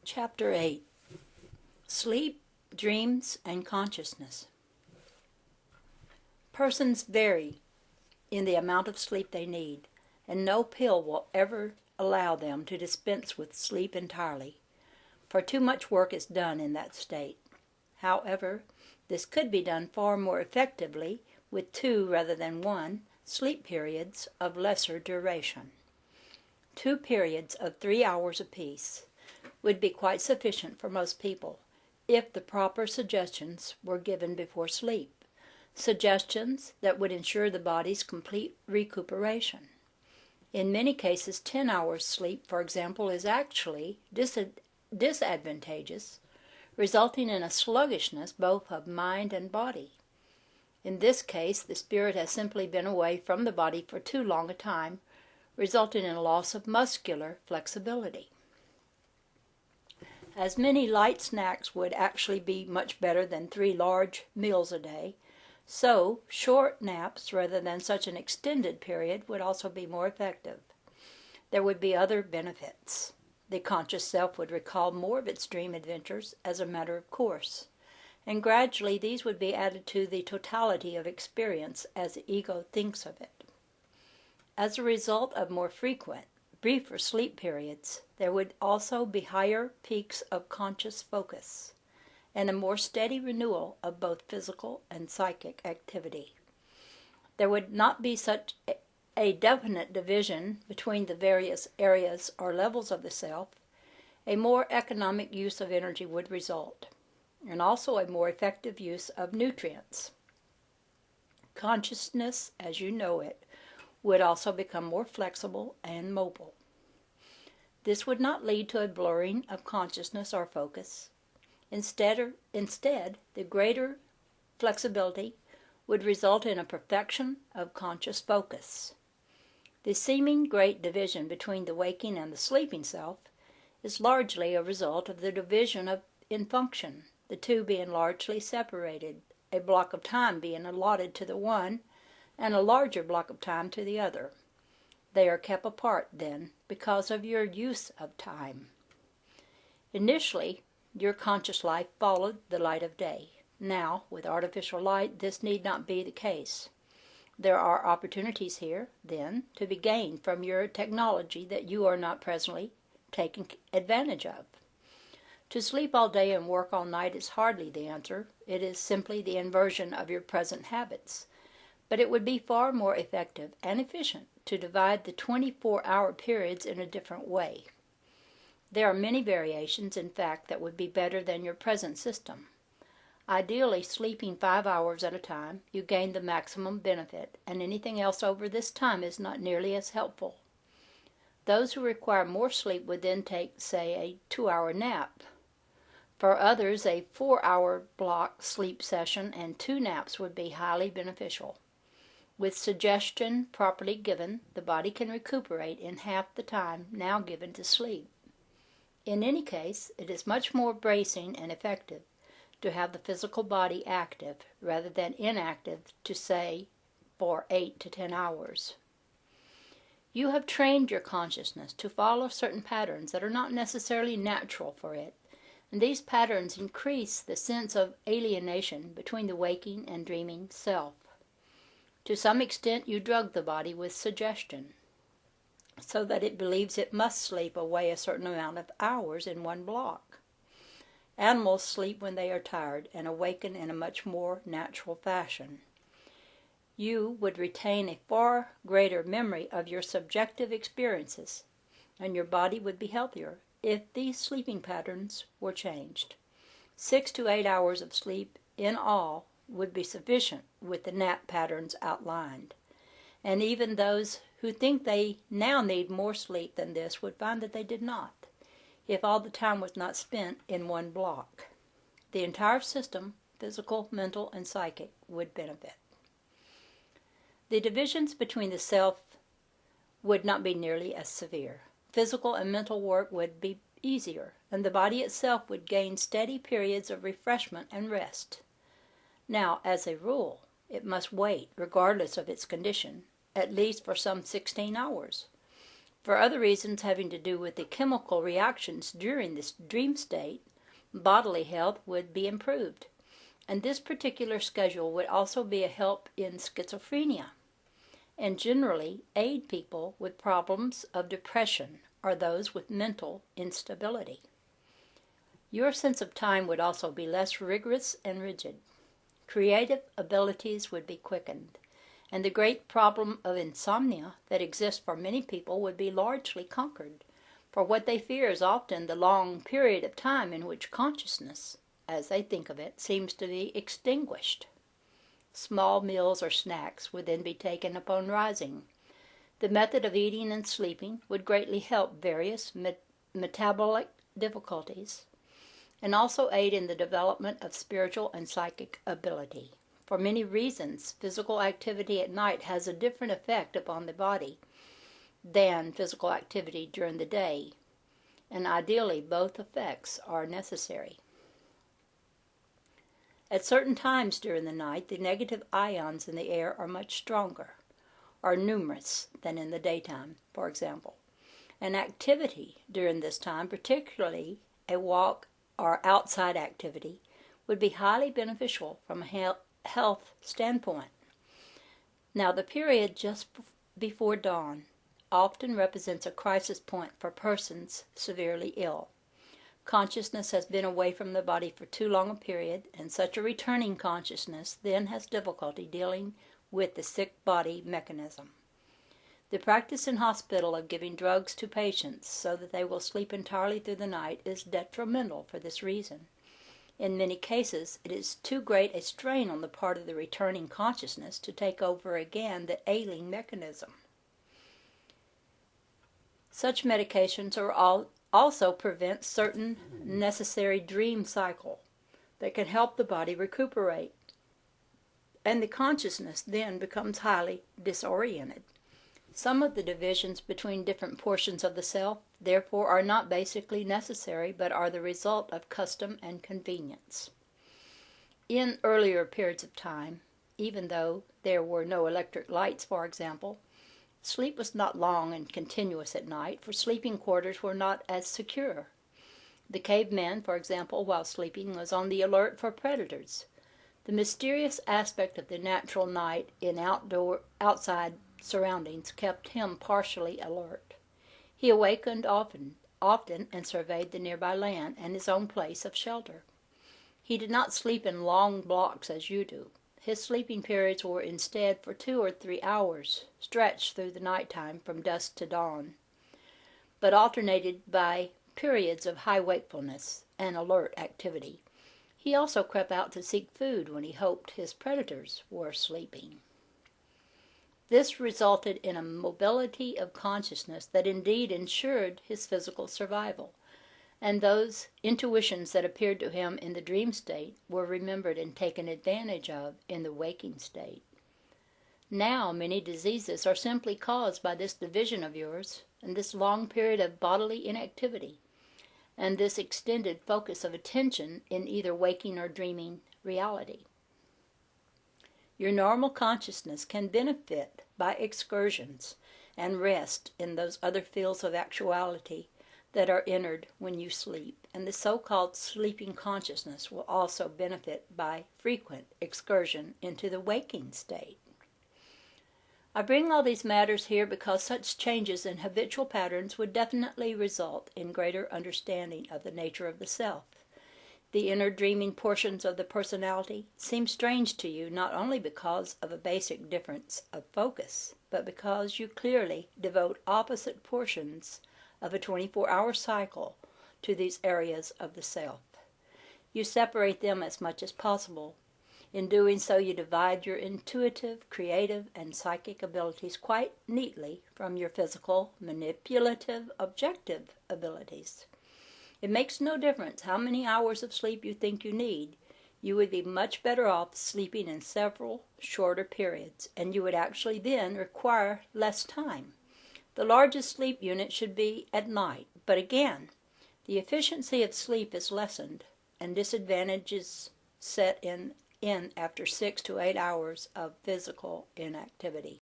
Chapter 8. Sleep, Dreams, and Consciousness. Persons vary in the amount of sleep they need, and no pill will ever allow them to dispense with sleep entirely, for too much work is done in that state. However, this could be done far more effectively with 2 rather than 1 sleep periods of lesser duration. 2 periods of 3 hours apiece would be quite sufficient for most people if the proper suggestions were given before sleep, suggestions that would ensure the body's complete recuperation. In many cases, 10 hours sleep, for example, is actually disadvantageous, resulting in a sluggishness both of mind and body. In this case, the spirit has simply been away from the body for too long a time, resulting in a loss of muscular flexibility. As many light snacks would actually be much better than 3 large meals a day, so short naps rather than such an extended period would also be more effective. There would be other benefits. The conscious self would recall more of its dream adventures as a matter of course, and gradually these would be added to the totality of experience as the ego thinks of it. As a result of more frequent, briefer sleep periods, there would also be higher peaks of conscious focus and a more steady renewal of both physical and psychic activity. There would not be such a definite division between the various areas or levels of the self. A more economic use of energy would result, and also a more effective use of nutrients. Consciousness, as you know it, would also become more flexible and mobile. This would not lead to a blurring of consciousness or focus. Instead, the greater flexibility would result in a perfection of conscious focus. The seeming great division between the waking and the sleeping self is largely a result of the division in function, the two being largely separated, a block of time being allotted to the one and a larger block of time to the other. They are kept apart, then, because of your use of time. Initially, your conscious life followed the light of day. Now, with artificial light, this need not be the case. There are opportunities here, then, to be gained from your technology that you are not presently taking advantage of. To sleep all day and work all night is hardly the answer. It is simply the inversion of your present habits. But it would be far more effective and efficient to divide the 24-hour periods in a different way. There are many variations, in fact, that would be better than your present system. Ideally, sleeping 5 hours at a time, you gain the maximum benefit, and anything else over this time is not nearly as helpful. Those who require more sleep would then take, say, a 2-hour nap. For others, a 4-hour block sleep session and 2 naps would be highly beneficial. With suggestion properly given, the body can recuperate in half the time now given to sleep. In any case, it is much more bracing and effective to have the physical body active rather than inactive to say for 8 to 10 hours. You have trained your consciousness to follow certain patterns that are not necessarily natural for it, and these patterns increase the sense of alienation between the waking and dreaming self. To some extent, you drug the body with suggestion, so that it believes it must sleep away a certain amount of hours in one block. Animals sleep when they are tired and awaken in a much more natural fashion. You would retain a far greater memory of your subjective experiences, and your body would be healthier if these sleeping patterns were changed. 6 to 8 hours of sleep in all would be sufficient with the nap patterns outlined, and even those who think they now need more sleep than this would find that they did not, if all the time was not spent in one block. The entire system, physical, mental, and psychic, would benefit. The divisions between the self would not be nearly as severe. Physical and mental work would be easier, and the body itself would gain steady periods of refreshment and rest. Now, as a rule, it must wait, regardless of its condition, at least for some 16 hours. For other reasons having to do with the chemical reactions during this dream state, bodily health would be improved. And this particular schedule would also be a help in schizophrenia, and generally aid people with problems of depression or those with mental instability. Your sense of time would also be less rigorous and rigid. Creative abilities would be quickened, and the great problem of insomnia that exists for many people would be largely conquered, for what they fear is often the long period of time in which consciousness, as they think of it, seems to be extinguished. Small meals or snacks would then be taken upon rising. The method of eating and sleeping would greatly help various metabolic difficulties, and also aid in the development of spiritual and psychic ability. For many reasons, physical activity at night has a different effect upon the body than physical activity during the day, and ideally both effects are necessary. At certain times during the night, the negative ions in the air are much stronger, or numerous, than in the daytime, for example. And activity during this time, particularly a walk or outside activity, would be highly beneficial from a health standpoint. Now, the period just before dawn often represents a crisis point for persons severely ill. Consciousness has been away from the body for too long a period, and such a returning consciousness then has difficulty dealing with the sick body mechanism. The practice in hospital of giving drugs to patients so that they will sleep entirely through the night is detrimental for this reason. In many cases, it is too great a strain on the part of the returning consciousness to take over again the ailing mechanism. Such medications also prevent certain necessary dream cycle that can help the body recuperate, and the consciousness then becomes highly disoriented. Some of the divisions between different portions of the self, therefore, are not basically necessary, but are the result of custom and convenience. In earlier periods of time, even though there were no electric lights, for example, sleep was not long and continuous at night, for sleeping quarters were not as secure. The caveman, for example, while sleeping, was on the alert for predators. The mysterious aspect of the natural night in outside surroundings kept him partially alert. He awakened often and surveyed the nearby land and his own place of shelter. He did not sleep in long blocks as you do. His sleeping periods were instead for 2 or 3 hours, stretched through the nighttime from dusk to dawn, but alternated by periods of high wakefulness and alert activity. He also crept out to seek food when he hoped his predators were sleeping. This resulted in a mobility of consciousness that indeed ensured his physical survival, and those intuitions that appeared to him in the dream state were remembered and taken advantage of in the waking state. Now many diseases are simply caused by this division of yours, and this long period of bodily inactivity, and this extended focus of attention in either waking or dreaming reality. Your normal consciousness can benefit by excursions and rest in those other fields of actuality that are entered when you sleep, and the so-called sleeping consciousness will also benefit by frequent excursion into the waking state. I bring all these matters here because such changes in habitual patterns would definitely result in greater understanding of the nature of the self. The inner dreaming portions of the personality seem strange to you not only because of a basic difference of focus, but because you clearly devote opposite portions of a 24-hour cycle to these areas of the self. You separate them as much as possible. In doing so, you divide your intuitive, creative, and psychic abilities quite neatly from your physical, manipulative, objective abilities. It makes no difference how many hours of sleep you think you need. You would be much better off sleeping in several shorter periods, and you would actually then require less time. The largest sleep unit should be at night, but again, the efficiency of sleep is lessened, and disadvantages set in after 6 to 8 hours of physical inactivity.